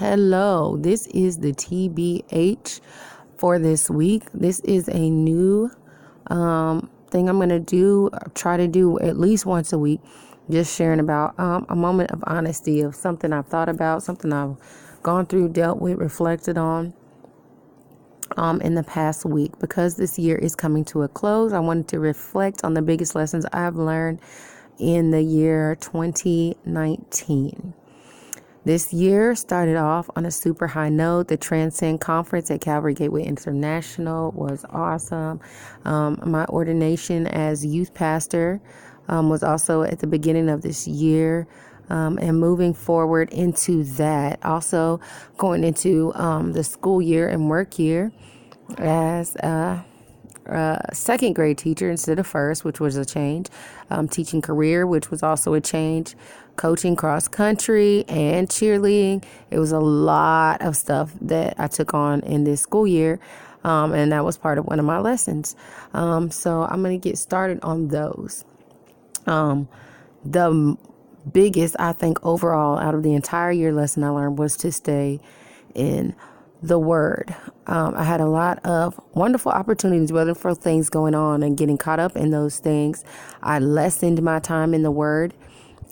Hello, this is the TBH for this week. This is a new thing I'm going to try to do at least once a week, just sharing about a moment of honesty of something I've thought about, something I've gone through, dealt with, reflected on in the past week. Because this year is coming to a close, I wanted to reflect on the biggest lessons I've learned in the year 2019. This year started off on a super high note. The Transcend Conference at Calvary Gateway International was awesome. My ordination as youth pastor was also at the beginning of this year. And moving forward into that, also going into the school year and work year as second grade teacher instead of first, which was a change. Teaching career, which was also a change. Coaching cross country and cheerleading. It was a lot of stuff that I took on in this school year. And that was part of one of my lessons. So I'm going to get started on those. The biggest, I think, overall out of the entire year lesson I learned was to stay in the Word. I had a lot of wonderful opportunities, wonderful things going on and getting caught up in those things. I lessened my time in the Word,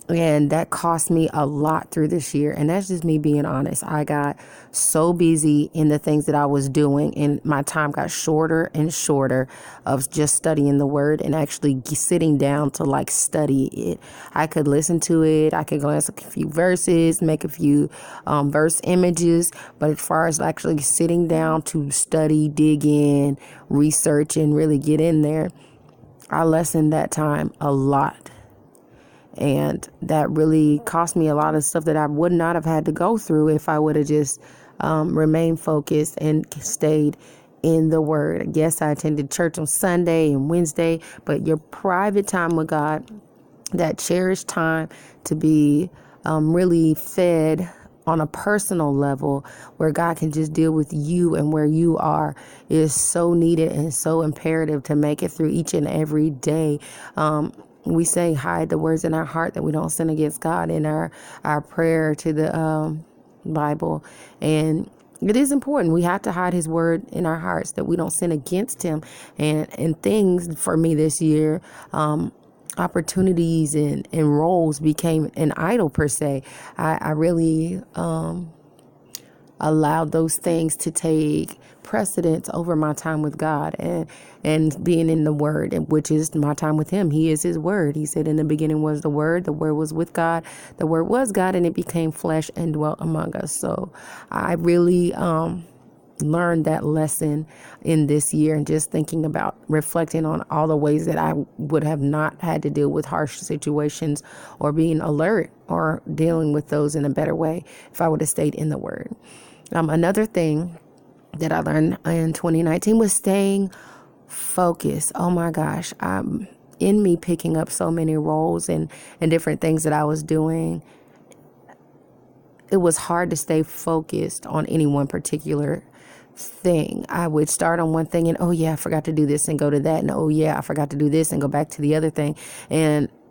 and that cost me a lot through this year. And that's just me being honest. I got so busy in the things that I was doing, and my time got shorter and shorter of just studying the Word and actually sitting down to study it. I could listen to it. I could glance at a few verses, make a few verse images. But as far as actually sitting down to study, dig in, research, and really get in there, I lessened that time a lot. And that really cost me a lot of stuff that I would not have had to go through if I would have just remained focused and stayed in the Word. Yes, I attended church on Sunday and Wednesday, but your private time with God, that cherished time to be really fed on a personal level where God can just deal with you and where you are, is so needed and so imperative to make it through each and every day. We say hide the words in our heart that we don't sin against God in our prayer to the Bible. And it is important. We have to hide his word in our hearts that we don't sin against him. And things for me this year, opportunities and roles became an idol per se. I really allowed those things to take precedence over my time with God and being in the Word, which is my time with him. He is his Word. He said in the beginning was the Word was with God, the Word was God, and it became flesh and dwelt among us. So I really learned that lesson in this year, and just thinking about reflecting on all the ways that I would have not had to deal with harsh situations or being alert or dealing with those in a better way if I would have stayed in the Word. Another thing that I learned in 2019 was staying focused. Oh my gosh. In me picking up so many roles and different things that I was doing, it was hard to stay focused on any one particular thing. I would start on one thing and, oh yeah, I forgot to do this, and go to that. And oh yeah, I forgot to do this, and go back to the other thing.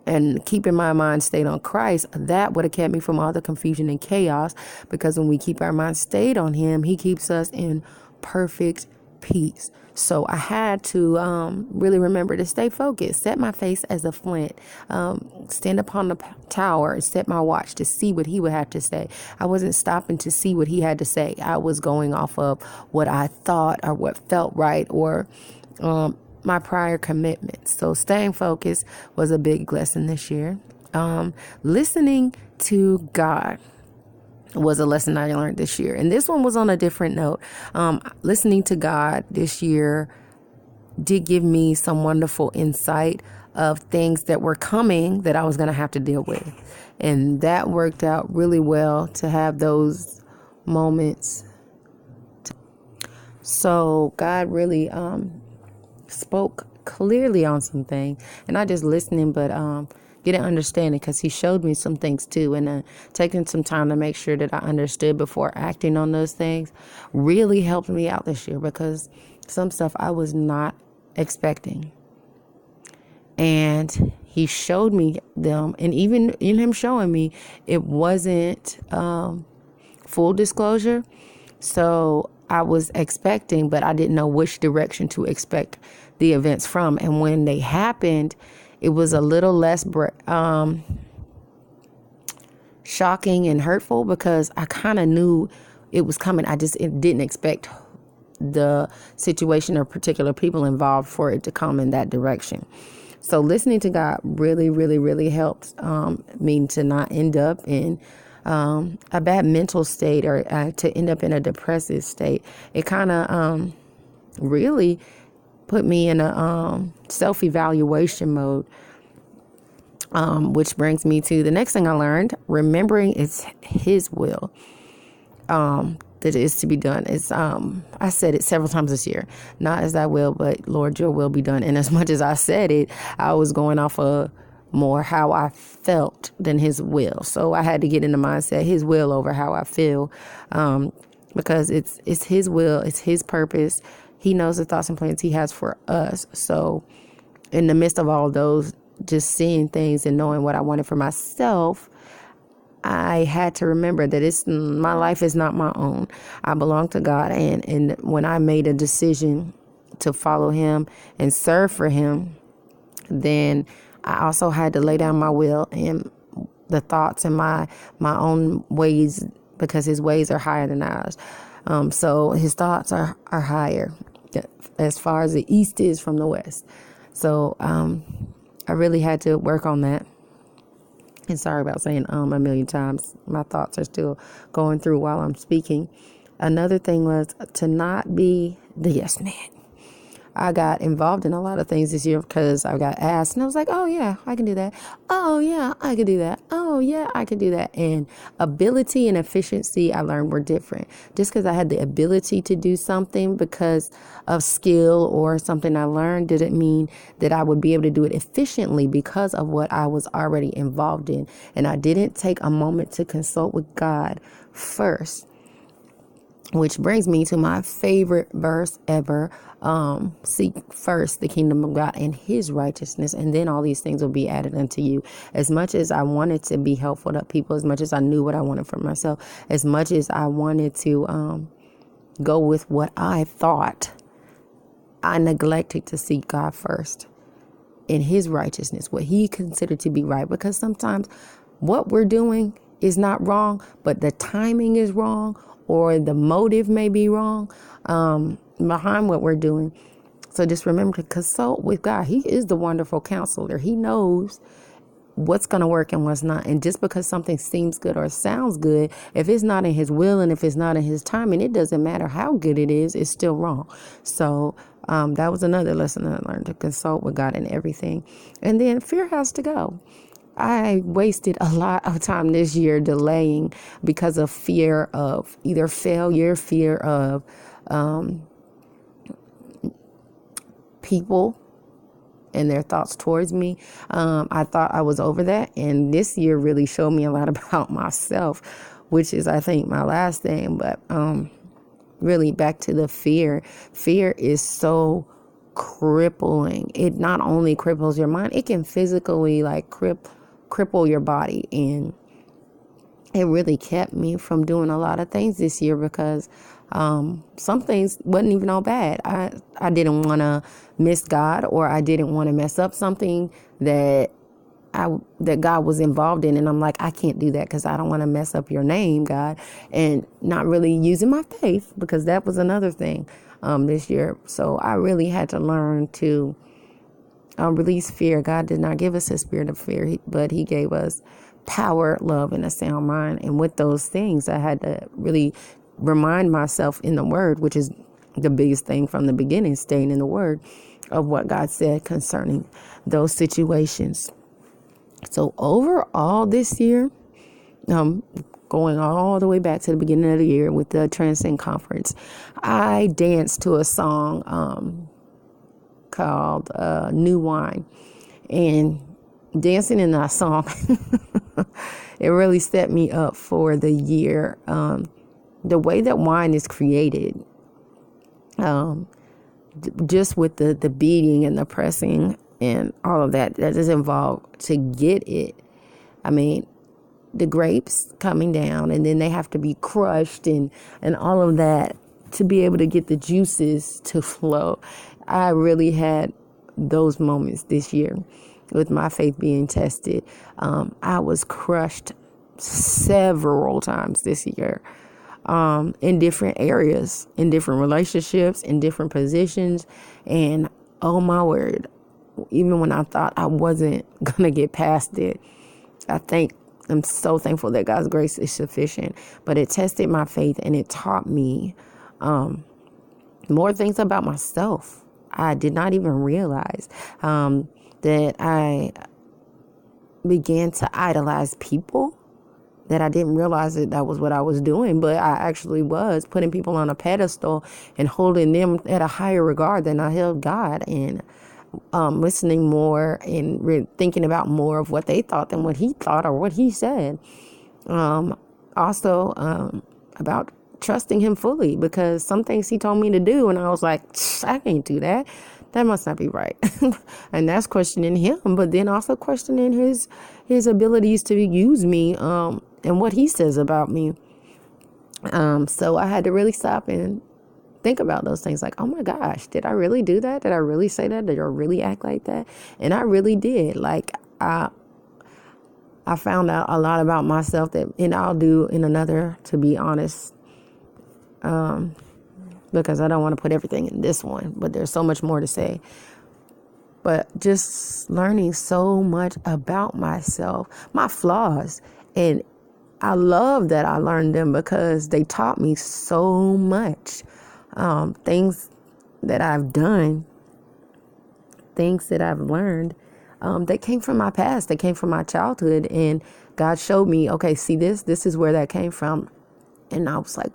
And keeping my mind stayed on Christ, that would have kept me from all the confusion and chaos, because when we keep our mind stayed on him, he keeps us in perfect peace. So I had to really remember to stay focused, set my face as a flint, stand upon the tower and set my watch to see what he would have to say. I wasn't stopping to see what he had to say. I was going off of what I thought or what felt right, or my prior commitments. So staying focused was a big lesson this year. Listening to God was a lesson I learned this year. And this one was on a different note. Listening to God this year did give me some wonderful insight of things that were coming that I was going to have to deal with. And that worked out really well to have those moments. So God really spoke clearly on some things, and not just listening, but getting understanding, because he showed me some things too, and taking some time to make sure that I understood before acting on those things really helped me out this year, because some stuff I was not expecting, and he showed me them. And even in him showing me, it wasn't full disclosure. So I was expecting, but I didn't know which direction to expect the events from. And when they happened, it was a little less shocking and hurtful because I kind of knew it was coming. I just didn't expect the situation or particular people involved for it to come in that direction. So listening to God really, really, really helps me to not end up in a bad mental state or to end up in a depressive state. It kind of really put me in a self-evaluation mode, which brings me to the next thing I learned. Remembering it's His will that is to be done. It's I said it several times this year. Not as I will, but Lord, your will be done. And as much as I said it, I was going off of more how I felt than His will. So I had to get in the mindset, His will over how I feel, because it's His will, it's His purpose. He knows the thoughts and plans He has for us. So in the midst of all those, just seeing things and knowing what I wanted for myself, I had to remember that my life is not my own. I belong to God. And when I made a decision to follow Him and serve for Him, then I also had to lay down my will and the thoughts and my own ways, because His ways are higher than ours. So His thoughts are higher as far as the east is from the west. So I really had to work on that. And sorry about saying a million times. My thoughts are still going through while I'm speaking. Another thing was to not be the yes man. I got involved in a lot of things this year because I got asked, and I was like, oh, yeah, I can do that. Oh, yeah, I can do that. Oh, yeah, I can do that. And ability and efficiency, I learned, were different. Just because I had the ability to do something because of skill or something I learned didn't mean that I would be able to do it efficiently because of what I was already involved in. And I didn't take a moment to consult with God first. Which brings me to my favorite verse ever. Seek first the kingdom of God and His righteousness, and then all these things will be added unto you. As much as I wanted to be helpful to people, as much as I knew what I wanted for myself, as much as I wanted to go with what I thought, I neglected to seek God first in His righteousness, what He considered to be right. Because sometimes what we're doing is not wrong, but the timing is wrong, or the motive may be wrong behind what we're doing. So just remember to consult with God. He is the wonderful counselor. He knows what's going to work and what's not. And just because something seems good or sounds good, if it's not in His will and if it's not in His timing, it doesn't matter how good it is, it's still wrong. So that was another lesson that I learned, to consult with God in everything. And then fear has to go. I wasted a lot of time this year delaying because of fear of either failure, fear of people and their thoughts towards me. I thought I was over that. And this year really showed me a lot about myself, which is, I think, my last thing. But really back to the fear. Fear is so crippling. It not only cripples your mind, it can physically cripple your body. And it really kept me from doing a lot of things this year because some things wasn't even all bad. I didn't want to miss God, or I didn't want to mess up something that God was involved in. And I'm like, I can't do that because I don't want to mess up your name, God. And not really using my faith, because that was another thing this year. So I really had to learn to release fear. God did not give us a spirit of fear, but He gave us power, love, and a sound mind. And with those things, I had to really remind myself in the Word, which is the biggest thing from the beginning, staying in the Word, of what God said concerning those situations. So overall this year, going all the way back to the beginning of the year with the Transcend Conference, I danced to a song called New Wine. And dancing in that song, it really set me up for the year. The way that wine is created, just with the beating and the pressing and all of that is involved to get it. I mean, the grapes coming down, and then they have to be crushed and all of that to be able to get the juices to flow. I really had those moments this year with my faith being tested. I was crushed several times this year, in different areas, in different relationships, in different positions. And oh my word, even when I thought I wasn't going to get past it, I'm so thankful that God's grace is sufficient. But it tested my faith, and it taught me more things about myself. I did not even realize that I began to idolize people, that I didn't realize that was what I was doing, but I actually was putting people on a pedestal and holding them at a higher regard than I held God, and listening more and thinking about more of what they thought than what he thought or what he said. Also, about trusting him fully, because some things he told me to do, and I was like, I can't do that. That must not be right. And that's questioning him, but then also questioning his abilities to use me, and what he says about me. So I had to really stop and think about those things, like, oh my gosh, did I really do that? Did I really say that? Did I really act like that? And I really did. Like, I found out a lot about myself and I'll do in another, to be honest, because I don't want to put everything in this one, but there's so much more to say. But just learning so much about myself, my flaws, and I love that I learned them because they taught me so much. Things that I've done, things that I've learned, they came from my past, they came from my childhood, and God showed me, okay, see this is where that came from. And I was like,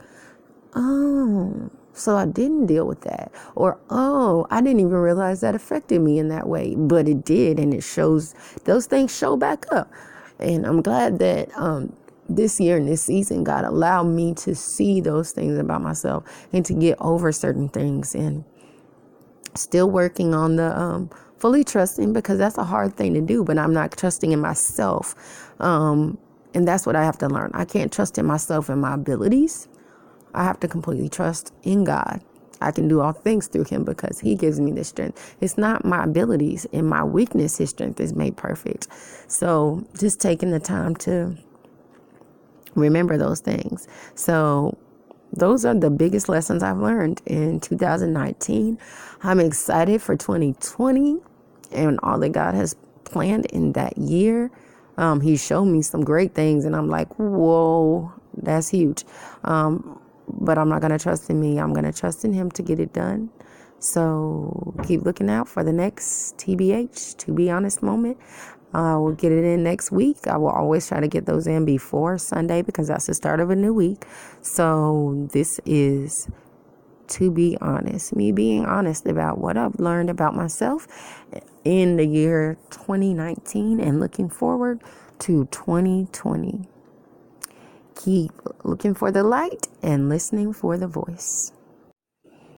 oh, so I didn't deal with that. Or, oh, I didn't even realize that affected me in that way, but it did. And it shows, those things show back up. And I'm glad that, this year and this season, God allowed me to see those things about myself and to get over certain things, and still working on the fully trusting, because that's a hard thing to do, but I'm not trusting in myself. And that's what I have to learn. I can't trust in myself and my abilities. I have to completely trust in God. I can do all things through him because he gives me the strength. It's not my abilities. In my weakness, his strength is made perfect. So just taking the time to remember those things. So those are the biggest lessons I've learned in 2019. I'm excited for 2020 and all that God has planned in that year. He showed me some great things, and I'm like, whoa, that's huge. But I'm not going to trust in me. I'm going to trust in him to get it done. So keep looking out for the next TBH, to be honest, moment. We'll get it in next week. I will always try to get those in before Sunday because that's the start of a new week. So this is, to be honest, me being honest about what I've learned about myself in the year 2019 and looking forward to 2020. Keep looking for the light and listening for the voice.